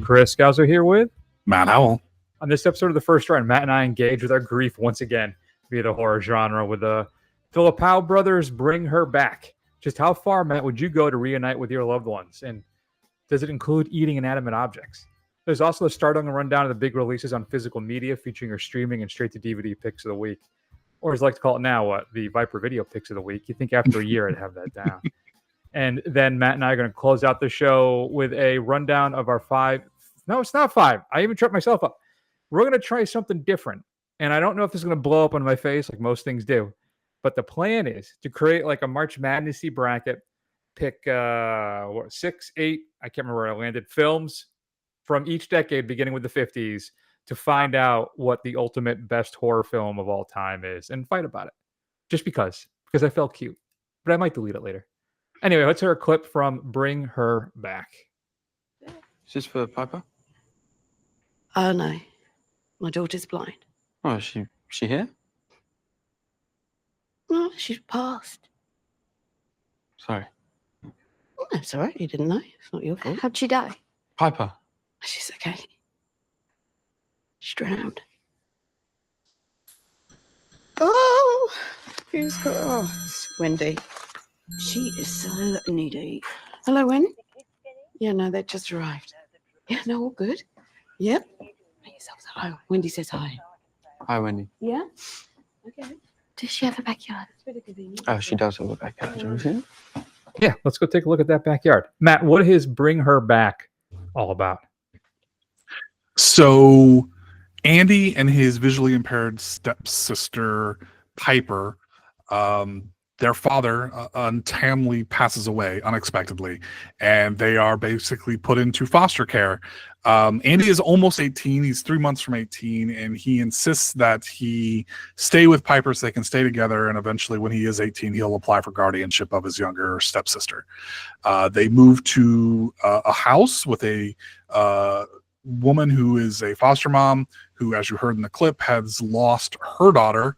Chris Scouser here with Matt Howell. On this episode of The First Round, Matt and I engage with our grief once again via the horror genre with the Philippou brothers Bring Her Back. Just how far, Matt, would you go to reunite with your loved ones? And does it include eating inanimate objects? There's also a startling rundown of the big releases on physical media featuring your streaming and straight-to-DVD picks of the week. Or as I like to call it now, the Viper video picks of the week. You think after a year I'd have that down. And then Matt and I are going to close out the show with a rundown of our five. No, it's not five. I even tripped myself up. We're going to try something different. And I don't know if this is going to blow up on my face like most things do. But the plan is to create like a March Madness-y bracket, pick 6, 8, I can't remember where I landed, films from each decade, beginning with the 50s, to find out what the ultimate best horror film of all time is and fight about it. Just because I felt cute. But I might delete it later. Anyway, let's hear a clip from Bring Her Back. Is this for Piper? Oh, no. My daughter's blind. Oh, is she here? No, she's passed. Sorry. Oh, that's all right. You didn't know. It's not your fault. How'd she die? Piper. She's okay. She's drowned. Oh! Who's got... Oh, it's Wendy. She is so needy. Hello, Wen? Yeah, no, they just arrived. Yeah, no, all good. Yep. Make yourselves at home. Wendy says hi. Hi, Wendy. Yeah? Okay. Does she have a backyard? Oh, she does have a backyard. Have you seen it? Yeah, let's go take a look at that backyard. Matt, what is Bring Her Back all about? So Andy and his visually impaired stepsister, Piper, their father untimely passes away unexpectedly, and they are basically put into foster care. Andy is almost 18. He's 3 months from 18, and he insists that he stay with Piper so they can stay together, and eventually when he is 18, he'll apply for guardianship of his younger stepsister. They move to a house with a woman who is a foster mom who, as you heard in the clip, has lost her daughter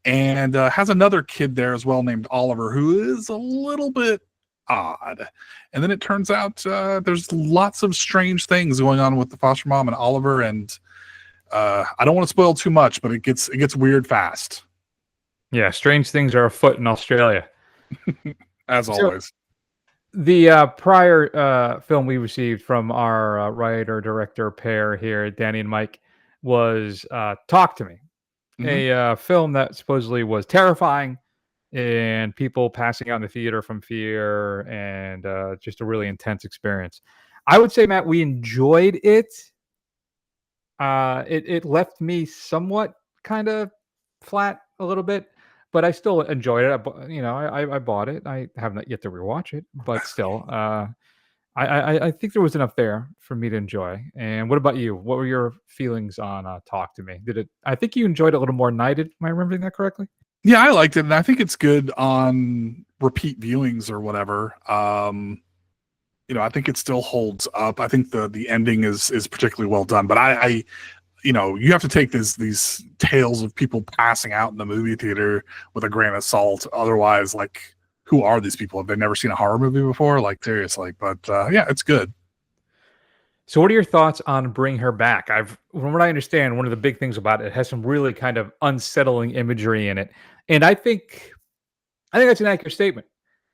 and has another kid there as well named Oliver, who is a little bit odd. And then it turns out there's lots of strange things going on with the foster mom and Oliver, and I don't want to spoil too much, but it gets weird fast. Yeah, strange things are afoot in Australia. As always. The prior film we received from our writer-director pair here, Danny and Mike, was Talk to Me. A film that supposedly was terrifying and people passing out in the theater from fear and just a really intense experience. I would say, Matt, we enjoyed it. It left me somewhat kind of flat a little bit, but I still enjoyed it. I bought it. I have not yet to rewatch it, but still, I think there was enough there for me to enjoy. And what about you? What were your feelings on Talk to Me? I think you enjoyed it a little more nighted. Am I remembering that correctly? Yeah, I liked it, and I think it's good on repeat viewings or whatever. I think it still holds up. I think the ending is particularly well done. But I you have to take these tales of people passing out in the movie theater with a grain of salt. Otherwise, like, who are these people? Have they never seen a horror movie before? Like, seriously. But yeah, it's good. So what are your thoughts on Bring Her Back? From what I understand, one of the big things about it has some really kind of unsettling imagery in it. And I think that's an accurate statement.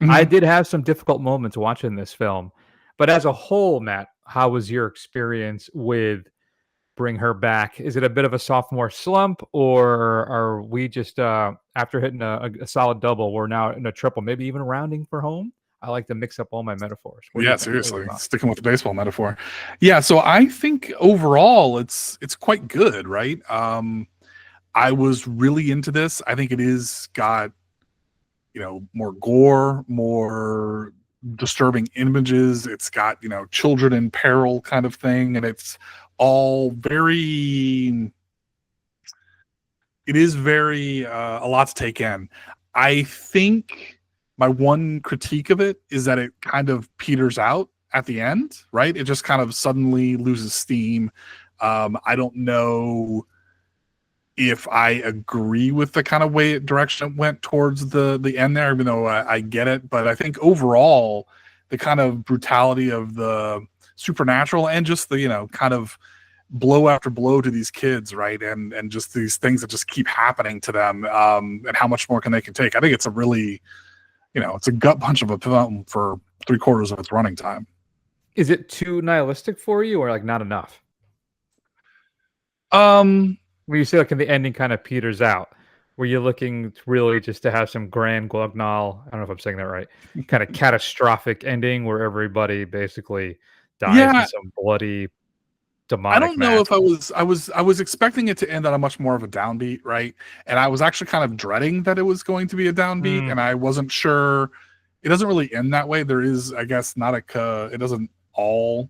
Mm-hmm. I did have some difficult moments watching this film. But as a whole, Matt, how was your experience with Bring Her Back? Is it a bit of a sophomore slump, or are we just, after hitting a solid double, we're now in a triple, maybe even rounding for home? I like to mix up all my metaphors. Yeah, seriously. Sticking with the baseball metaphor. Yeah, so I think overall it's quite good, right? I was really into this. I think it is got, more gore, more disturbing images. It's got, children in peril kind of thing, and it's all very a lot to take in. I think my one critique of it is that it kind of peters out at the end, right? It just kind of suddenly loses steam. I don't know if I agree with the kind of direction it went towards the end there, even though I get it. But I think overall, the kind of brutality of the supernatural, and just the, kind of blow after blow to these kids, right? And just these things that just keep happening to them, and how much more they can take. I think it's a really, it's a gut punch of a film for 3/4 of its running time. Is it too nihilistic for you, or like not enough? Um, When you say like in the ending kind of peters out, were you looking really just to have some grand guignol? I don't know if I'm saying that right. Kind of catastrophic ending where everybody basically dies in yeah, some bloody I demonic don't know if massacre. I was expecting it to end on a much more of a downbeat, right? And I was actually kind of dreading that it was going to be a downbeat, and I wasn't sure. It doesn't really end that way. There is, I guess, not a. It doesn't all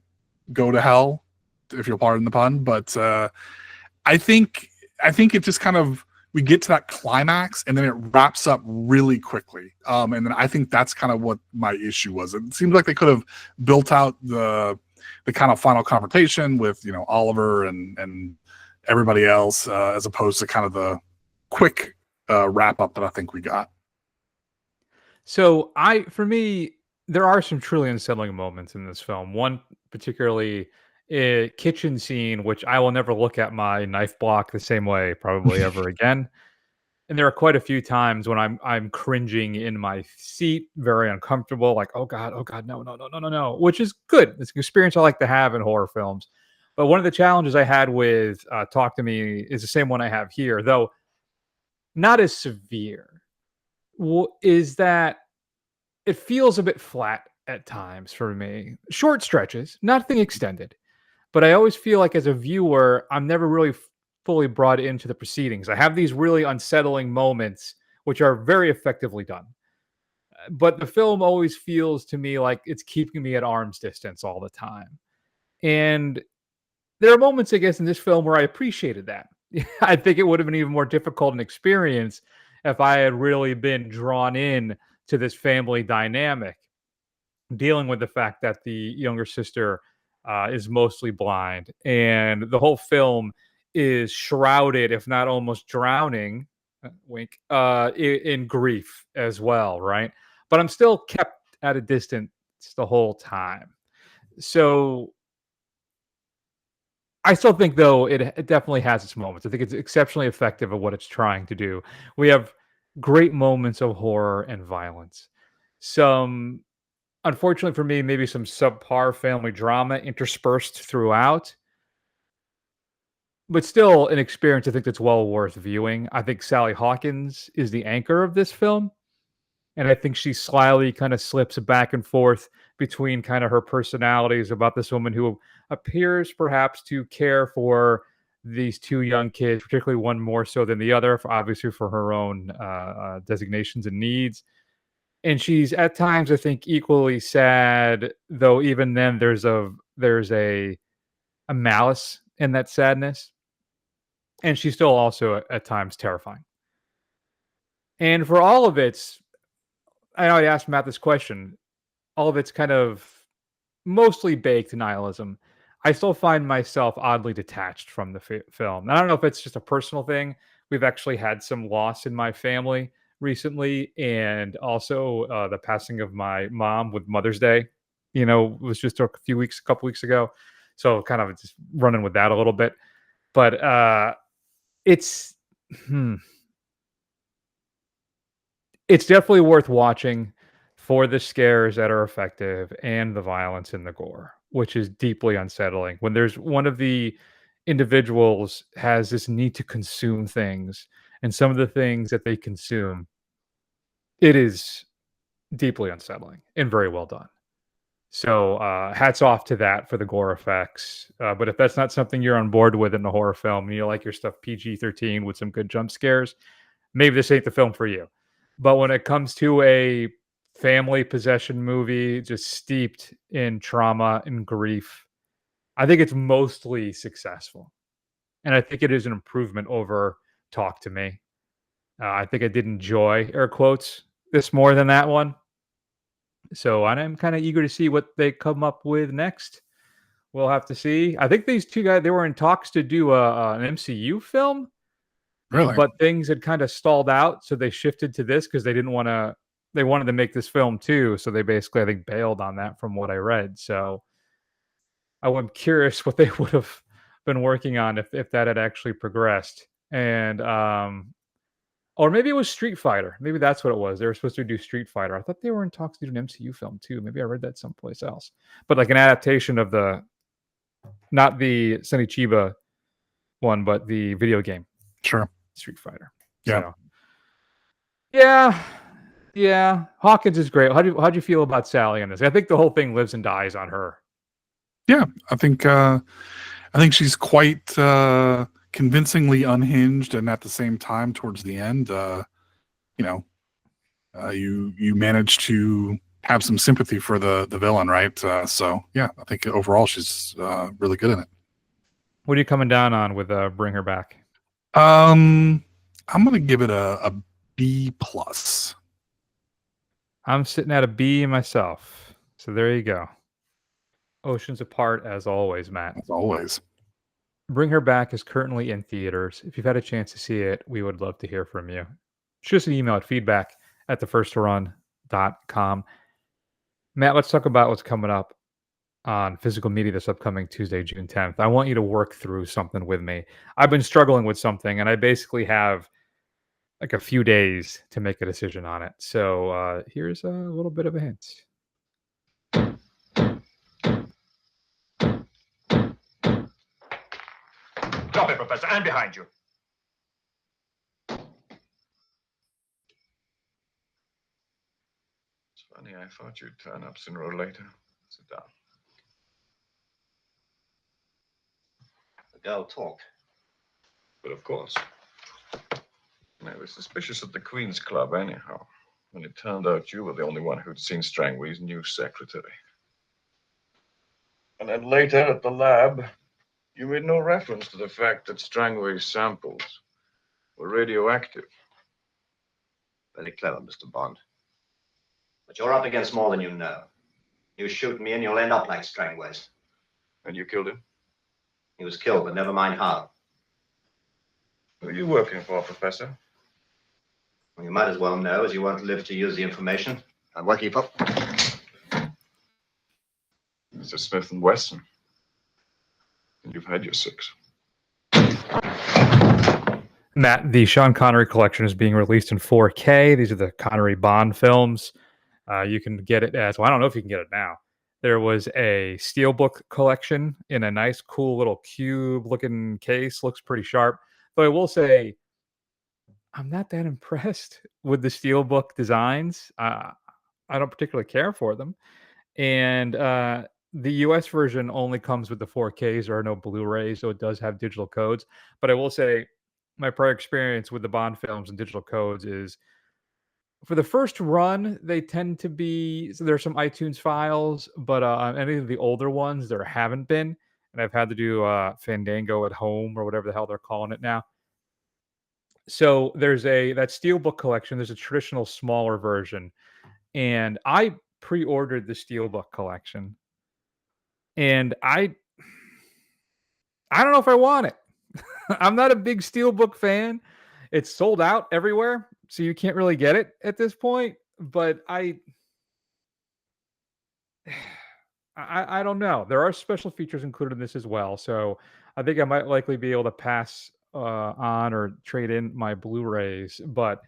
go to hell, if you'll pardon the pun. But I think it just kind of, we get to that climax and then it wraps up really quickly. And then I think that's kind of what my issue was. It seems like they could have built out the kind of final confrontation with, Oliver and everybody else, as opposed to kind of the quick wrap up that I think we got. So for me, there are some truly unsettling moments in this film. One particularly a kitchen scene, which I will never look at my knife block the same way probably ever again. And there are quite a few times when I'm cringing in my seat, very uncomfortable, like, oh God, no, no, no, no, no, no, which is good. It's an experience I like to have in horror films. But one of the challenges I had with Talk to Me is the same one I have here, though not as severe. Is that it feels a bit flat at times for me. Short stretches, nothing extended. But I always feel like as a viewer, I'm never really fully brought into the proceedings. I have these really unsettling moments, which are very effectively done. But the film always feels to me like it's keeping me at arm's distance all the time. And there are moments, I guess, in this film where I appreciated that. I think it would have been even more difficult an experience if I had really been drawn in to this family dynamic, dealing with the fact that the younger sister is mostly blind, and the whole film is shrouded, if not almost drowning, wink, in grief as well, right? But I'm still kept at a distance the whole time. So I still think, though, it definitely has its moments. I think it's exceptionally effective at what it's trying to do. We have great moments of horror and violence. Some, unfortunately for me, maybe some subpar family drama interspersed throughout, but still an experience I think that's well worth viewing. I think Sally Hawkins is the anchor of this film, and I think she slyly kind of slips back and forth between kind of her personalities about this woman who appears perhaps to care for these two young kids, particularly one more so than the other, obviously for her own designations and needs. And she's at times, I think, equally sad, though even then there's a malice in that sadness. And she's still also at times terrifying. And for all of its, I already asked Matt this question, all of its kind of mostly baked nihilism, I still find myself oddly detached from the film. And I don't know if it's just a personal thing. We've actually had some loss in my family recently, and also the passing of my mom with Mother's Day. Was just a couple weeks ago. So kind of just running with that a little bit. But it's hmm, it's definitely worth watching for the scares that are effective and the violence and the gore, which is deeply unsettling. When there's one of the individuals has this need to consume things, and some of the things that they consume, it is deeply unsettling and very well done. So hats off to that for the gore effects. But if that's not something you're on board with in a horror film, and you like your stuff PG-13 with some good jump scares, maybe this ain't the film for you. But when it comes to a family possession movie just steeped in trauma and grief, I think it's mostly successful. And I think it is an improvement over Talk to Me. I think I did enjoy, air quotes, this more than that one. So I'm kind of eager to see what they come up with next. We'll have to see. I think these two guys, they were in talks to do an MCU film. Really? But things had kind of stalled out, so they shifted to this because they they wanted to make this film too, so they basically, I think, bailed on that from what I read. So I'm curious what they would have been working on if that had actually progressed. And or maybe it was Street Fighter. Maybe that's what it was. They were supposed to do Street Fighter. I thought they were in talks to do an MCU film too. Maybe I read that someplace else. But like an adaptation of not the Sonny Chiba one, but the video game Sure. Street Fighter. Yeah. So, yeah. Hawkins is great. How'd you feel about Sally in this? I think the whole thing lives and dies on her. Yeah, I think she's quite convincingly unhinged, and at the same time, towards the end, you manage to have some sympathy for the villain, right? So yeah, I think overall she's really good in it. What are you coming down on with Bring Her Back? I'm gonna give it a B plus. I'm sitting at a B myself. So there you go. Oceans apart as always, Matt. As always. Bring Her Back is currently in theaters. If you've had a chance to see it, we would love to hear from you. Shoot us an email at feedback@thefirstrun.com. Matt, let's talk about what's coming up on physical media this upcoming Tuesday, June 10th. I want you to work through something with me. I've been struggling with something, and I basically have like a few days to make a decision on it. So here's a little bit of a hint. Drop it, Professor. I'm behind you. It's funny. I thought you'd turn up sooner or later. Sit down. The girl talked. But of course. I was suspicious at the Queen's Club, anyhow, when it turned out you were the only one who'd seen Strangway's new secretary. And then later at the lab, you made no reference to the fact that Strangway's samples were radioactive. Very clever, Mr. Bond. But you're up against more than you know. You shoot me and you'll end up like Strangways. And you killed him? He was killed, but never mind how. Who are you working for, Professor? Well, you might as well know, as you won't live to use the information. I'm working for... Mr. Smith & Wesson. And you've had your 6. Matt, the Sean Connery collection is being released in 4K. These are the Connery Bond films. You can get it as, well, I don't know if you can get it now. There was a steelbook collection in a nice, cool little cube-looking case. Looks pretty sharp. But I will say, I'm not that impressed with the steelbook designs. I don't particularly care for them. And the US version only comes with the 4Ks. There are no Blu-rays, so it does have digital codes. But I will say, my prior experience with the Bond films and digital codes is, for the first run, they tend to be, so there's some iTunes files, but on any of the older ones, there haven't been. And I've had to do Fandango at home or whatever the hell they're calling it now. So there's that steelbook collection. There's a traditional smaller version. And I pre-ordered the steelbook collection. And I don't know if I want it. I'm not a big steelbook fan. It's sold out everywhere, so you can't really get it at this point. But I don't know. There are special features included in this as well, so I think I might likely be able to pass on or trade in my Blu-rays. But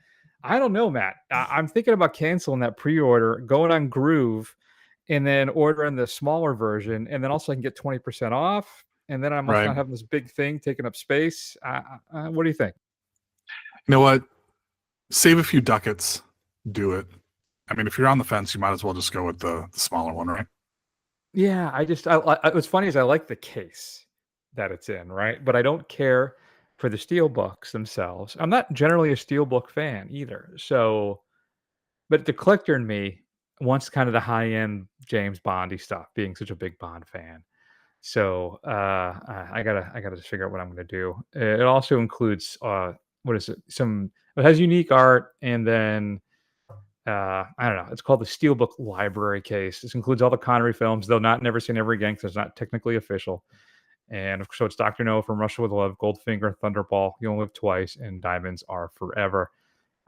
I don't know, Matt. I'm thinking about canceling that pre-order, going on Groove, and then ordering the smaller version, and then also I can get 20% off. And then I'm also not having this big thing taking up space. What do you think? You know what? Save a few ducats. Do it. I mean, if you're on the fence, you might as well just go with the smaller one, right? Yeah, what's funny is I like the case that it's in, right? But I don't care for the steelbooks themselves. I'm not generally a steelbook fan either. So, but the collector in me wants kind of the high-end James Bondy stuff, being such a big Bond fan. So I gotta just figure out what I'm gonna do. It also includes what is it? It has unique art, and then I don't know. It's called the Steelbook Library Case. This includes all the Connery films, though not Never Say Never Again, because it's not technically official. And so it's Dr. No, From Russia with Love, Goldfinger, Thunderball, You Only Live Twice, and Diamonds Are Forever.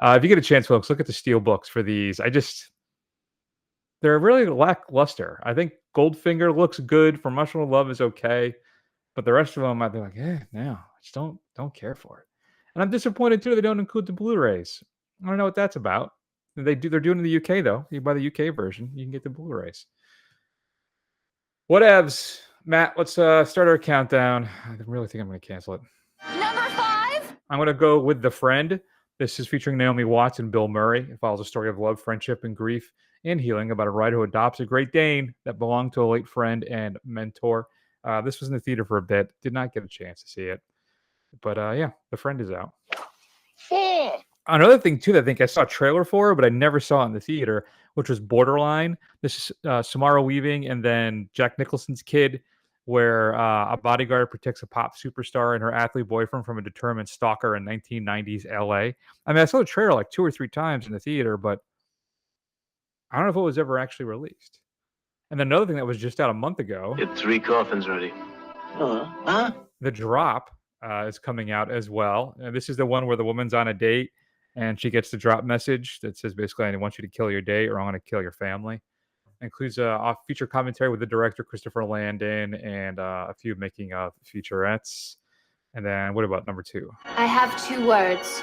If you get a chance, folks, look at the steel books for these. They're really lackluster. I think Goldfinger looks good. For Mushroom of Love is okay, but the rest of them I'd be like, no, I just don't care for it. And I'm disappointed too they don't include the Blu-rays. I don't know what that's about. They're doing it in the UK though. You buy the UK version, you can get the Blu-rays. Whatevs, Matt. Let's start our countdown. I really think I'm going to cancel it. Number 5. I'm going to go with The Friend. This is featuring Naomi Watts and Bill Murray. It follows a story of love, friendship, and grief and healing about a writer who adopts a Great Dane that belonged to a late friend and mentor. This was in the theater for a bit. Did not get a chance to see it. But yeah, The Friend is out. 4. Another thing, too, that I think I saw a trailer for, but I never saw it in the theater, which was Borderline. This is Samara Weaving and then Jack Nicholson's kid, where a bodyguard protects a pop superstar and her athlete boyfriend from a determined stalker in 1990s LA. I mean, I saw the trailer like 2 or 3 times in the theater, but I don't know if it was ever actually released. And another thing that was just out a month ago. Get 3 coffins ready. The Drop is coming out as well. And this is the one where the woman's on a date and she gets the drop message that says basically, I want you to kill your date or I'm going to kill your family. It includes a feature commentary with the director, Christopher Landon, and a few making of featurettes. And then what about number 2? I have 2 words.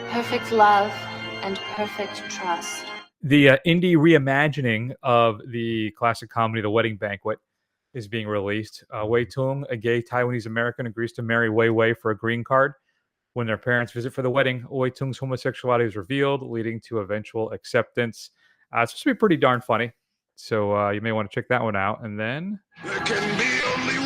Perfect love and perfect trust. The indie reimagining of the classic comedy, The Wedding Banquet, is being released. Wei Tung, a gay Taiwanese American, agrees to marry Wei Wei for a green card. When their parents visit for the wedding, Wei Tung's homosexuality is revealed, leading to eventual acceptance. It's supposed to be pretty darn funny, so you may want to check that one out. And then there can be only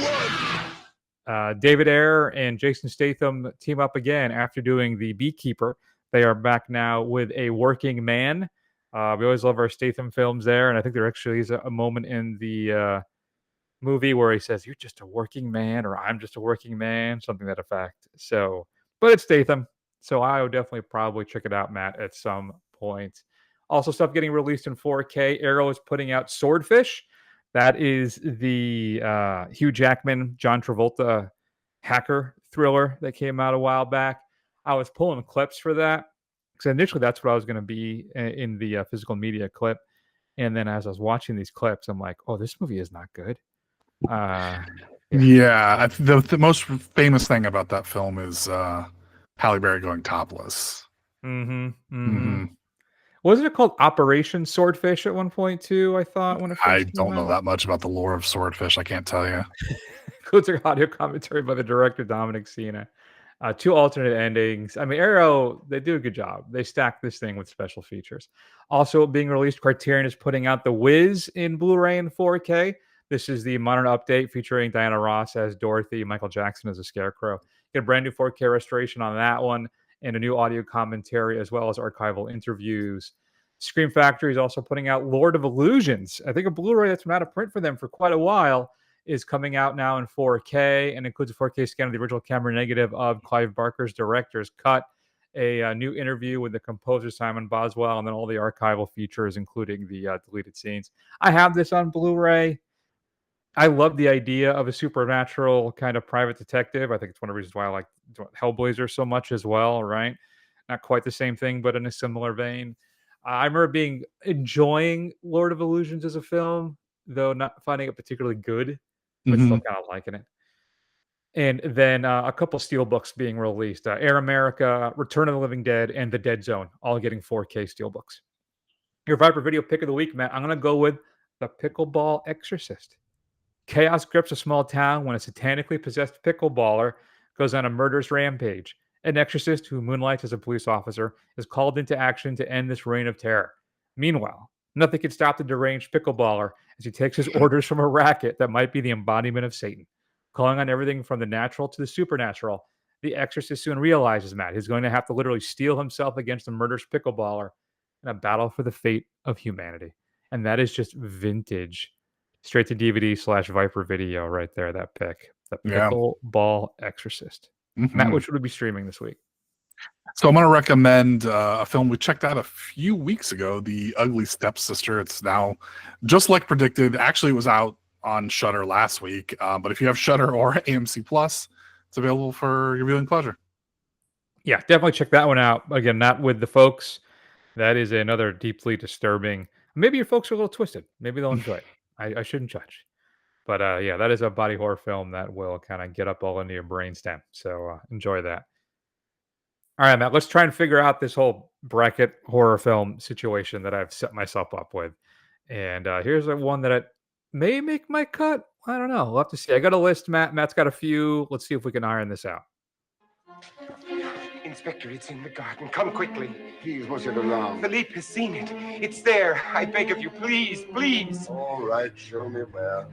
one. David Ayer and Jason Statham team up again after doing The Beekeeper. They are back now with A Working Man. We always love our Statham films there, and I think there actually is a moment in the movie where he says, "You're just a working man," or "I'm just a working man," something to that effect. So, but it's Statham, so I would definitely probably check it out, Matt, at some point. Also, stuff getting released in 4K. Arrow is putting out Swordfish. That is the Hugh Jackman, John Travolta hacker thriller that came out a while back. I was pulling clips for that because initially that's what I was going to be in the physical media clip. And then as I was watching these clips, I'm like, oh, this movie is not good. Yeah, the most famous thing about that film is Halle Berry going topless. Wasn't it called Operation Swordfish at one point too? I thought when it first I came don't know out? that much about the lore of Swordfish. I can't tell you. Includes an audio commentary by the director Dominic Sena. 2 alternate endings. I mean, Arrow, they do a good job. They stack this thing with special features. Also being released, Criterion is putting out The Wiz in Blu-ray and 4K. This is the modern update featuring Diana Ross as Dorothy, Michael Jackson as a Scarecrow. Get a brand new 4K restoration on that one and a new audio commentary as well as archival interviews. Scream Factory is also putting out Lord of Illusions. I think a Blu-ray that's been out of print for them for quite a while is coming out now in 4K and includes a 4K scan of the original camera negative of Clive Barker's director's cut, a new interview with the composer Simon Boswell, and then all the archival features, including the deleted scenes. I have this on Blu-ray. I love the idea of a supernatural kind of private detective. I think it's one of the reasons why I like Hellblazer so much as well, right? Not quite the same thing, but in a similar vein. I remember enjoying Lord of Illusions as a film, though not finding it particularly good, but still kind of liking it. And then a couple steelbooks being released. Air America, Return of the Living Dead, and The Dead Zone, all getting 4K steelbooks. Your Viper video pick of the week, Matt. I'm going to go with The Pickleball Exorcist. Chaos grips a small town when a satanically possessed pickleballer goes on a murderous rampage. An exorcist who moonlights as a police officer is called into action to end this reign of terror. Meanwhile, nothing can stop the deranged pickleballer as he takes his orders from a racket that might be the embodiment of Satan. Calling on everything from the natural to the supernatural, the exorcist soon realizes, Matt, he's going to have to literally steel himself against the murderous pickleballer in a battle for the fate of humanity. And that is just vintage straight to DVD/Viper video right there, that pick. The Pickleball Exorcist. Matt, which would be streaming this week? So I'm going to recommend a film we checked out a few weeks ago, The Ugly Stepsister. It's now, just like predicted, actually was out on Shudder last week. But if you have Shudder or AMC Plus, it's available for your viewing pleasure. Yeah, definitely check that one out. Again, not with the folks. That is another deeply disturbing. Maybe your folks are a little twisted. Maybe they'll enjoy it. I shouldn't judge. But yeah, that is a body horror film that will kind of get up all into your brainstem. So enjoy that. All right, Matt, let's try and figure out this whole bracket horror film situation that I've set myself up with. And here's one that may make my cut. I don't know. We'll have to see. I got a list, Matt. Matt's got a few. Let's see if we can iron this out. Inspector, it's in the garden. Come quickly. Please, Monsieur Lalande. Philippe has seen it. It's there. I beg of you, please, please. All right, show me where.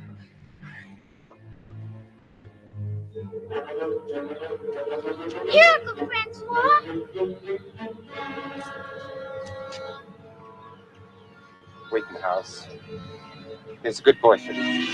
Here, Uncle Francois. Wait in the house. There's a good boy, Philippe.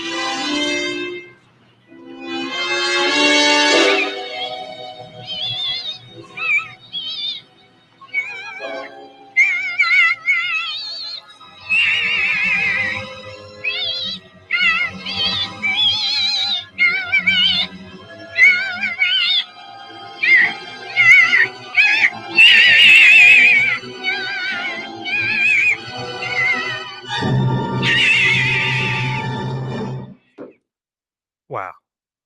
Wow.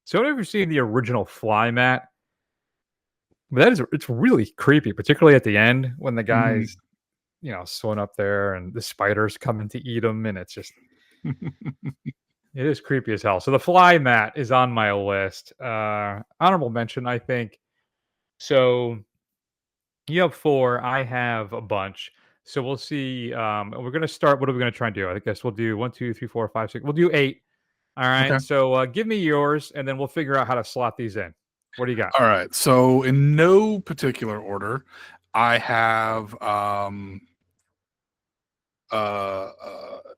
So have you ever seen the original Fly, Matt? That it's really creepy, particularly at the end when the guy's, swimming up there and the spiders coming to eat him, and it's just it is creepy as hell. So the Fly, Matt, is on my list. Honorable mention, I think. So you have 4. I have a bunch. So we'll see. We're gonna start. What are we gonna try and do? I guess we'll do 1, 2, 3, 4, 5, 6. We'll do 8. All right. Okay. So give me yours, and then we'll figure out how to slot these in. What do you got? All right. So in no particular order, I have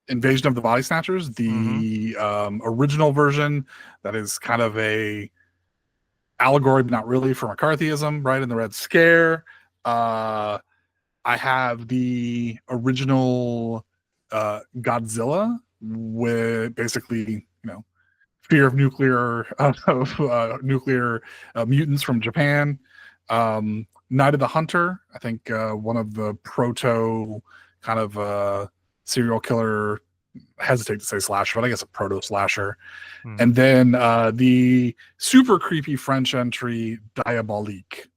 Invasion of the Body Snatchers, the original version that is kind of a allegory, but not really, for McCarthyism, right? In the Red Scare. I have the original Godzilla, with basically, fear of nuclear mutants from Japan. Night of the Hunter, I think one of the proto kind of serial killer, hesitate to say slasher, but I guess a proto slasher. And then the super creepy French entry, Diabolique.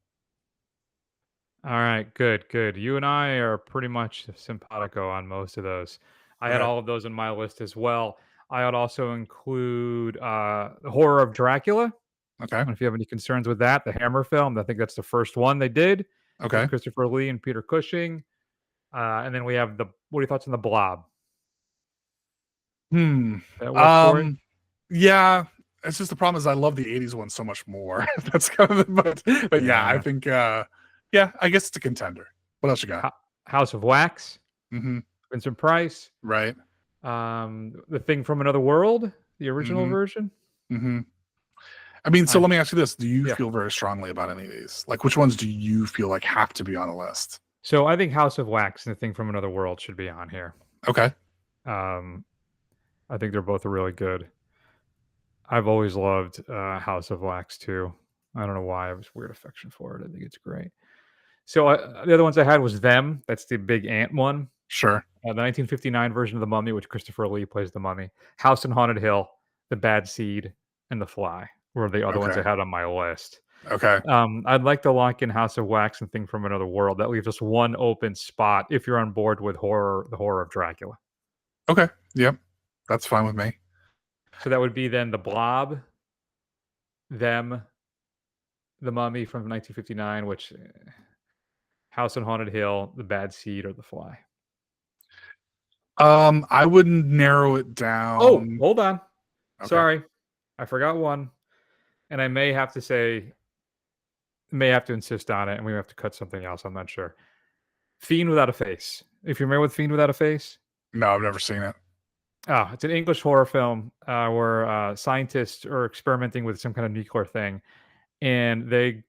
All right, good. You and I are pretty much simpatico on most of those. I had all of those on my list as well. I would also include the Horror of Dracula. Okay. I don't know if you have any concerns with that. The Hammer film. I think that's the first one they did. Okay. With Christopher Lee and Peter Cushing. And then we have what are your thoughts on the Blob? That work for you? Yeah. It's just the problem is I love the 80s one so much more. That's kind of but yeah, I think I guess it's a contender. What else you got? House of Wax. Mm-hmm. Vincent Price. Right. The Thing from Another World, the original version. Mm-hmm. I mean, so let me ask you this. Do you feel very strongly about any of these? Like, which ones do you feel like have to be on a list? So I think House of Wax and The Thing from Another World should be on here. Okay. I think they're both really good. I've always loved House of Wax too. I don't know why. I have this weird affection for it. I think it's great. So the other ones I had was Them. That's the big ant one. Sure. The 1959 version of The Mummy, which Christopher Lee plays the Mummy. House on Haunted Hill, The Bad Seed, and The Fly were the other ones I had on my list. Okay. I'd like to lock in House of Wax and Thing from Another World. That leaves us one open spot if you're on board with the Horror of Dracula. Okay. Yep. That's fine with me. So that would be then The Blob, Them, The Mummy from 1959, which House on Haunted Hill, The Bad Seed, or The Fly. I wouldn't narrow it down. Oh, hold on. Okay. Sorry. I forgot one. And I may have to insist on it, and we have to cut something else. I'm not sure. Fiend Without a Face. If you're familiar with Fiend Without a Face? No, I've never seen it. Oh, it's an English horror film where scientists are experimenting with some kind of nuclear thing, and they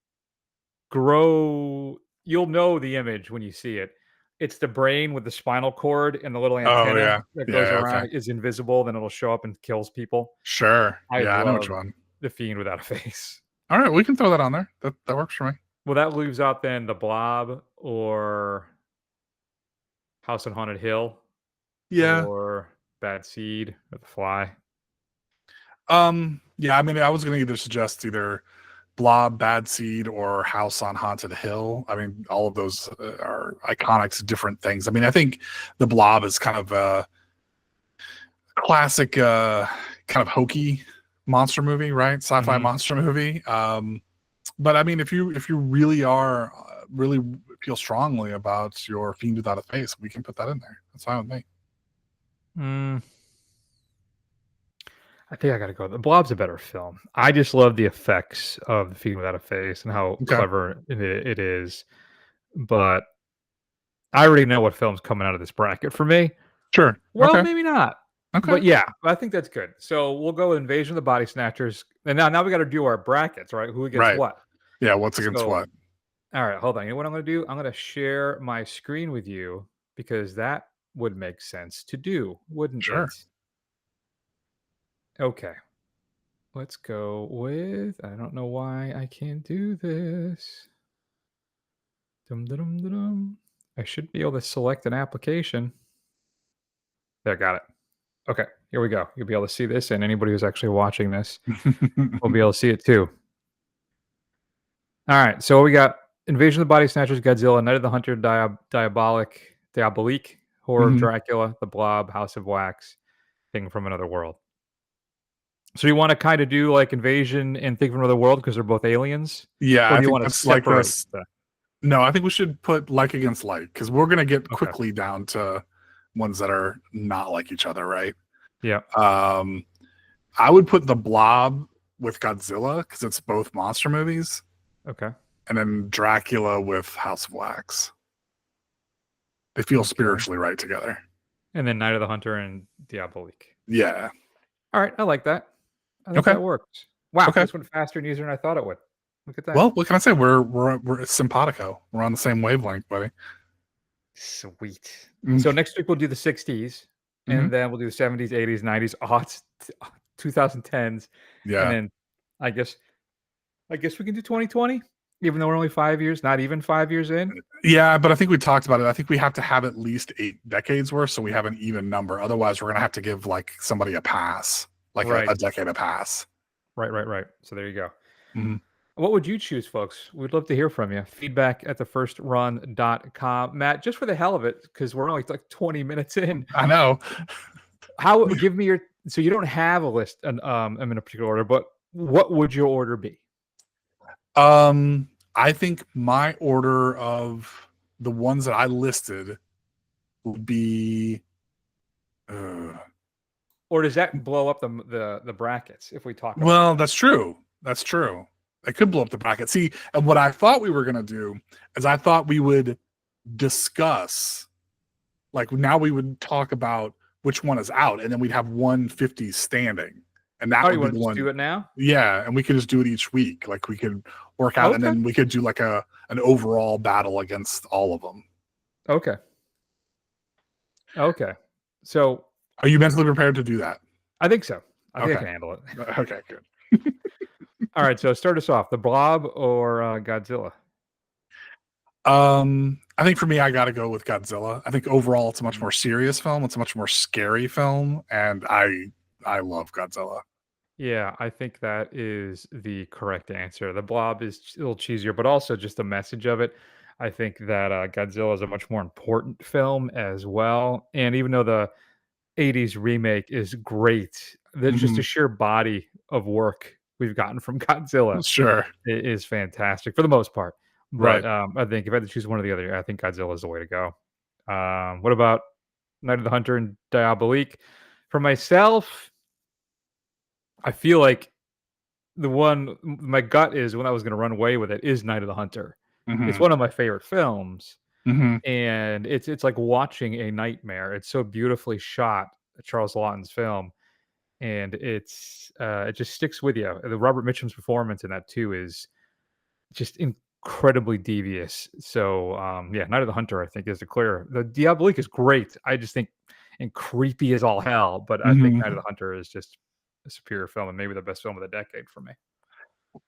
grow. You'll know the image when you see it. It's the brain with the spinal cord and the little antenna that goes around is invisible. Then it'll show up and kills people. Sure. I know which one. The Fiend Without a Face. All right, we can throw that on there. That works for me. Well, that leaves out then The Blob or House on Haunted Hill Yeah. or Bad Seed or The Fly. Yeah, I mean, I was gonna either suggest either Blob, Bad Seed, or House on Haunted Hill. I mean, all of those are iconic to different things. I mean, I think The Blob is kind of a classic, kind of hokey monster movie, right? Sci-fi monster movie. But I mean, if you really are really feel strongly about your Fiend Without a Face, we can put that in there. That's fine with me. I think I gotta go. The Blob's a better film. I just love the effects of The Fiend Without a Face and how Okay. clever it is. But I already know what film's coming out of this bracket for me. Sure. Well, Okay. maybe not. Okay. But yeah, I think that's good. So we'll go with Invasion of the Body Snatchers. And now we got to do our brackets, right? Who against Right. what? Yeah, what's against So, what? All right, hold on. You know what I'm going to do? I'm going to share my screen with you because that would make sense to do, wouldn't Sure. it? Okay. Let's go with, I don't know why I can't do this. Dum, dum, dum, dum. I should be able to select an application. There, got it. Okay, here we go. You'll be able to see this, and anybody who's actually watching this will be able to see it too. All right, so we got Invasion of the Body Snatchers, Godzilla, Night of the Hunter, Diabolique, Horror of Dracula, The Blob, House of Wax, Thing from Another World. So you want to kind of do like Invasion and Thing from Another World because they're both aliens? Yeah, Or I do you think want to that's like separate us. No, I think we should put like against like because we're gonna get Okay. quickly down to ones that are not like each other, right? Yeah. I would put The Blob with Godzilla because it's both monster movies, Okay. and then Dracula with House of Wax. They feel spiritually right together. And then Night of the Hunter and Diabolique. Yeah. All right, I like that. I think Okay. that works. Wow, Okay. this went faster and easier than I thought it would. Look at that. Well, what can I say? We're simpatico. We're on the same wavelength, buddy. Sweet. Mm. So next week we'll do the 60s, and then we'll do the 70s, 80s, 90s, aughts, 2010s. Yeah. And then I guess we can do 2020, even though we're only 5 years, not even 5 years in. Yeah, but I think we talked about it. I think we have to have at least 8 decades worth, so we have an even number. Otherwise, we're gonna have to give like somebody a pass, like Right. a decade a pass. Right. So there you go. Mhm. What would you choose, folks? We'd love to hear from you. Feedback at thefirstrun.com. Matt, just for the hell of it, because we're only like 20 minutes in. I know. Give me your, so you don't have a list in a particular order, but what would your order be? I think my order of the ones that I listed would be or does that blow up the brackets if we talk about well, that's true. That's true. It could blow up the bracket. See, and what I thought we were gonna do is I thought we would discuss, like now we would talk about which one is out, and then we'd have 150 standing. And that you would want be to the just one. do it now? Yeah, and we could just do it each week. Like we could work out, and then we could do like an overall battle against all of them. Okay. So are you mentally prepared to do that? I think so. I think I Okay. can handle it. Okay, good. All right, so start us off. The Blob or Godzilla? I think for me, I got to go with Godzilla. I think overall, it's a much more serious film. It's a much more scary film, and I love Godzilla. Yeah, I think that is the correct answer. The Blob is a little cheesier, but also just the message of it. I think that Godzilla is a much more important film as well. And even though the 80s remake is great, there's just a sheer body of work we've gotten from Godzilla. Sure. It is fantastic for the most part. Right. But I think if I had to choose one or the other, I think Godzilla is the way to go. What about Night of the Hunter and Diabolique? For myself, I feel like the one my gut is when I was going to run away with it is Night of the Hunter. It's one of my favorite films, and it's like watching a nightmare. It's so beautifully shot, Charles Lawton's film, and it just sticks with you. The Robert Mitchum's performance in that too is just incredibly devious. So yeah, Night of the Hunter I think is the clear. The Diabolique is great. I just think and creepy as all hell, but I think Night of the Hunter is just a superior film and maybe the best film of the decade for me.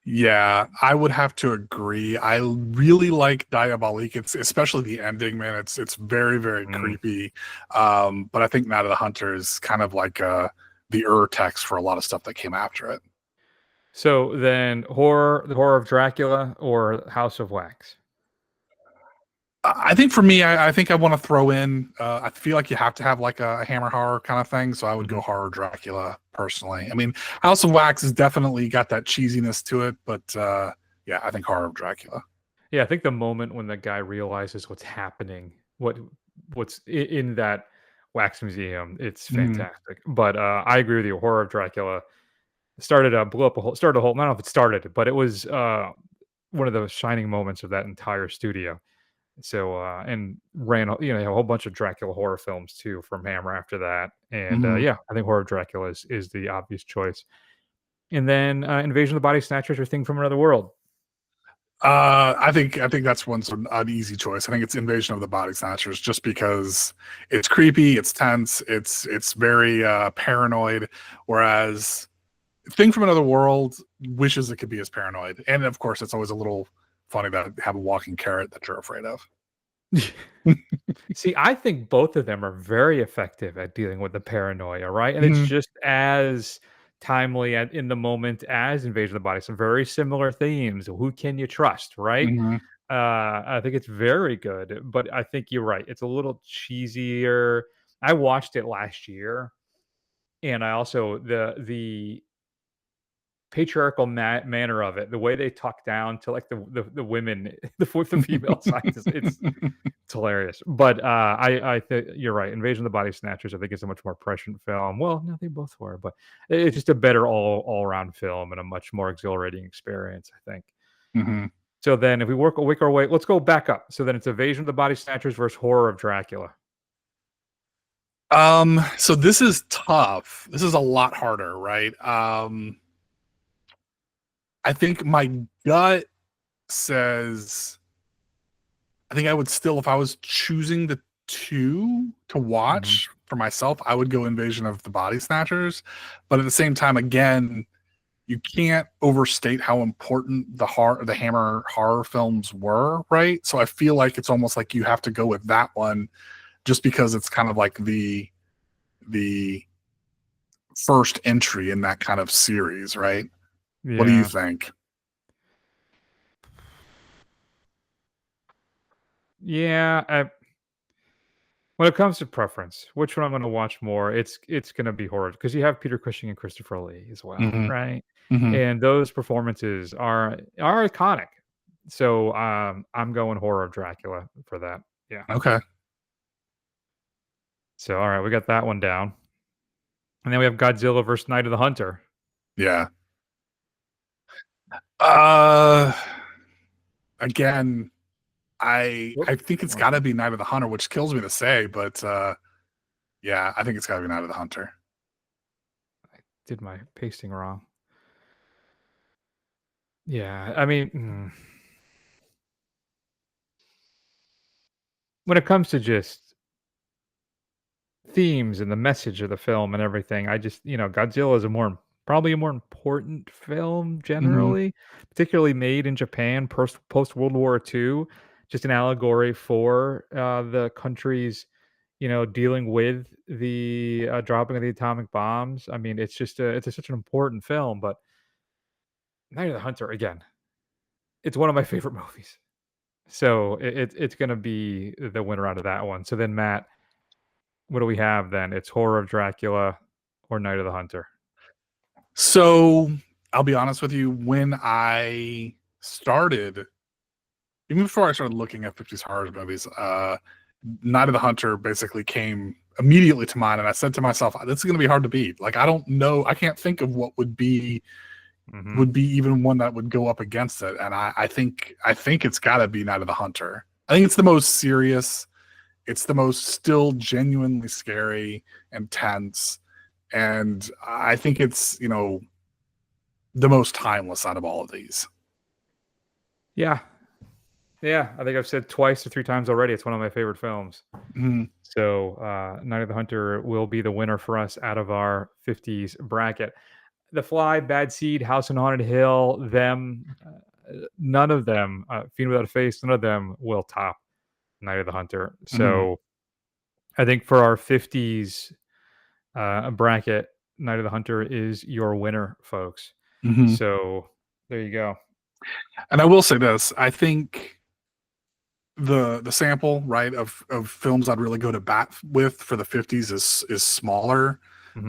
Yeah, I would have to agree. I really like Diabolique. It's especially the ending, man. It's very, very creepy. But I think Night of the Hunter is kind of like the text for a lot of stuff that came after it. So then, the horror of Dracula or House of Wax. I think for me, I think I want to throw in. I feel like you have to have like a Hammer horror kind of thing, so I would go horror Dracula personally. I mean, House of Wax has definitely got that cheesiness to it, but yeah, I think horror of Dracula. Yeah, I think the moment when the guy realizes what's happening, what's in that wax museum, it's fantastic. But I agree with you. Horror of Dracula blew up started a whole. I don't know if it started, but it was one of the shining moments of that entire studio. So and ran a whole bunch of Dracula horror films too from Hammer after that. And yeah, I think Horror of Dracula is the obvious choice. And then Invasion of the Body Snatchers or Thing from Another World. I think that's an easy choice. I think it's Invasion of the Body Snatchers, just because it's creepy, it's tense, it's very paranoid. Whereas Thing from Another World wishes it could be as paranoid, and of course, it's always a little funny to have a walking carrot that you're afraid of. See, I think both of them are very effective at dealing with the paranoia, right? And it's Mhm. just as timely in the moment as Invasion of the Body. Some very similar themes. Who can you trust, right? Mhm. I think it's very good, but I think you're right. It's a little cheesier. I watched it last year, and I also the patriarchal manner of it, the way they talk down to like the women, the female scientists, it's hilarious. But I think you're right. Invasion of the Body Snatchers, I think, is a much more prescient film. Well, no, they both were, but it's just a better all around film and a much more exhilarating experience, I think. Mhm. So then, if we work our way, let's go back up. So then, it's Invasion of the Body Snatchers versus Horror of Dracula. So this is tough. This is a lot harder, right? I think my gut says I think I would still, if I was choosing the two to watch for myself, I would go Invasion of the Body Snatchers. But at the same time, again, you can't overstate how important the Hammer horror films were, right? So I feel like it's almost like you have to go with that one, just because it's kind of like the first entry in that kind of series, right? Yeah. What do you think? Yeah, when it comes to preference, which one I'm going to watch more, it's going to be horror because you have Peter Cushing and Christopher Lee as well, Mhm. right? Mhm. And those performances are iconic. So I'm going Horror of Dracula for that. Yeah. Okay. So all right, we got that one down, and then we have Godzilla versus Night of the Hunter. Yeah. Again, I think it's got to be Night of the Hunter, which kills me to say, but yeah, I think it's got to be Night of the Hunter. I did my pasting wrong. Yeah, I mean, when it comes to just themes and the message of the film and everything, I just, Godzilla is probably a more important film generally, particularly made in Japan post World War II. Just an allegory for the country's, dealing with the dropping of the atomic bombs. I mean, it's just such an important film. But Night of the Hunter, again, it's one of my favorite movies. So it's going to be the winner out of that one. So then, Matt, what do we have then? It's Horror of Dracula or Night of the Hunter. So I'll be honest with you, when I started, even before I started looking at 50's horror movies, Night of the Hunter basically came immediately to mind, and I said to myself, "This is going to be hard to beat." Like, I don't know, I can't think of what would be even one that would go up against it, and I think it's got to be Night of the Hunter. I think it's the most serious, it's the most still genuinely scary and tense, and I think it's the most timeless out of all of these. Yeah. I think I've said twice or three times already. It's one of my favorite films. So Night of the Hunter will be the winner for us out of our 50s bracket. The Fly, Bad Seed, House on Haunted Hill, them, none of them, Fiend Without a Face, none of them will top Night of the Hunter. So I think for our 50s bracket, Night of the Hunter is your winner, folks. So there you go. And I will say this: I think the sample, right, of films I'd really go to bat with for the 50s is smaller.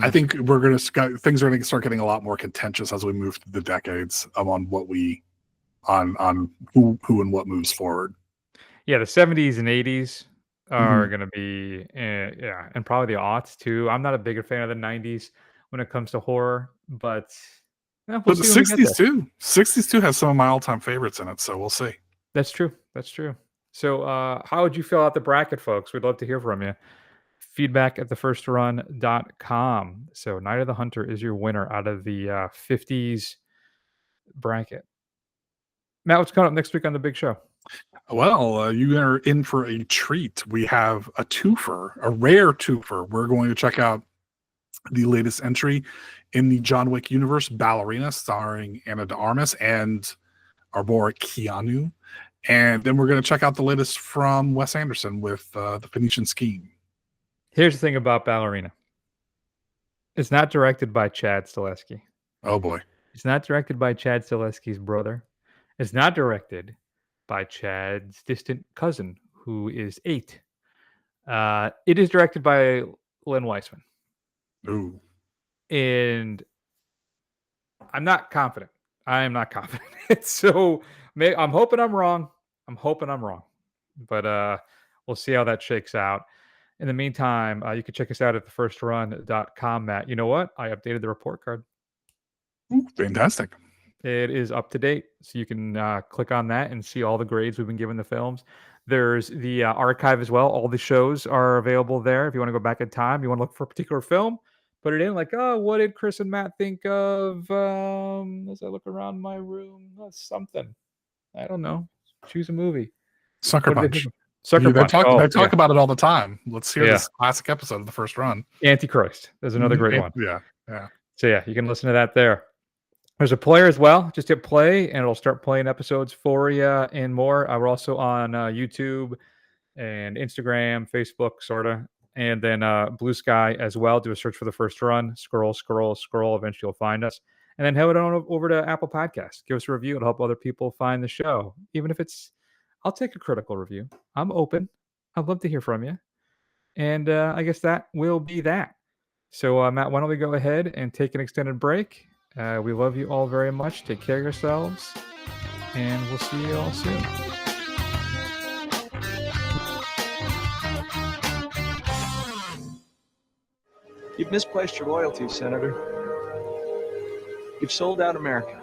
I think things are going to start getting a lot more contentious as we move through the decades on what we on who and what moves forward. Yeah, the 70s and 80s are going to be, yeah, and probably the aughts too. I'm not a bigger fan of the 90s when it comes to horror, but we'll But the see when we get 60s there. too. 60s too has some of my all-time favorites in it, so we'll see. That's true. That's true. So, how would you fill out the bracket, folks? We'd love to hear from you. Feedback at thefirstrun.com. So, Night of the Hunter is your winner out of the 50s bracket. Matt, what's coming up next week on the big show? Well, you are in for a treat. We have a twofer, a rare twofer. We're going to check out the latest entry in the John Wick universe, Ballerina, starring Ana de Armas and our boy Keanu. And then we're going to check out the latest from Wes Anderson with The Phoenician Scheme. Here's the thing about Ballerina. It's not directed by Chad Stileski. Oh, boy. It's not directed by Chad Stileski's brother. It's not directed by Chad's distant cousin, who is 8. It is directed by Len Weissman. Ooh. And I'm not confident. I am not confident. So I'm hoping I'm wrong. But we'll see how that shakes out. In the meantime, you can check us out at thefirstrun.com, Matt. You know what? I updated the report card. Ooh, fantastic. It is up to date. So you can click on that and see all the grades we've been giving the films. There's the archive as well. All the shows are available there. If you want to go back in time, you want to look for a particular film, put it in like, oh, what did Chris and Matt think of? As I look around my room, something. I don't know. Choose a movie. Sucker What did they Punch. think of- Sucker Punch. They talk about it all the time. Let's hear Yeah. this classic episode of The First Run. Antichrist. There's another great one. Yeah. So yeah, you can listen to that there. There's a player as well. Just hit play and it'll start playing episodes for you and more. We're also on YouTube and Instagram, Facebook, sort of. And then Blue Sky as well. Do a search for The First Run. Scroll. Eventually you'll find us. And then head on over to Apple Podcasts. Give us a review. It'll help other people find the show. Even if I'll take a critical review. I'm open. I'd love to hear from you. And I guess that will be that. So, Matt, why don't we go ahead and take an extended break? We love you all very much. Take care of yourselves. And we'll see you all soon. You've misplaced your loyalty, Senator. You've sold out America.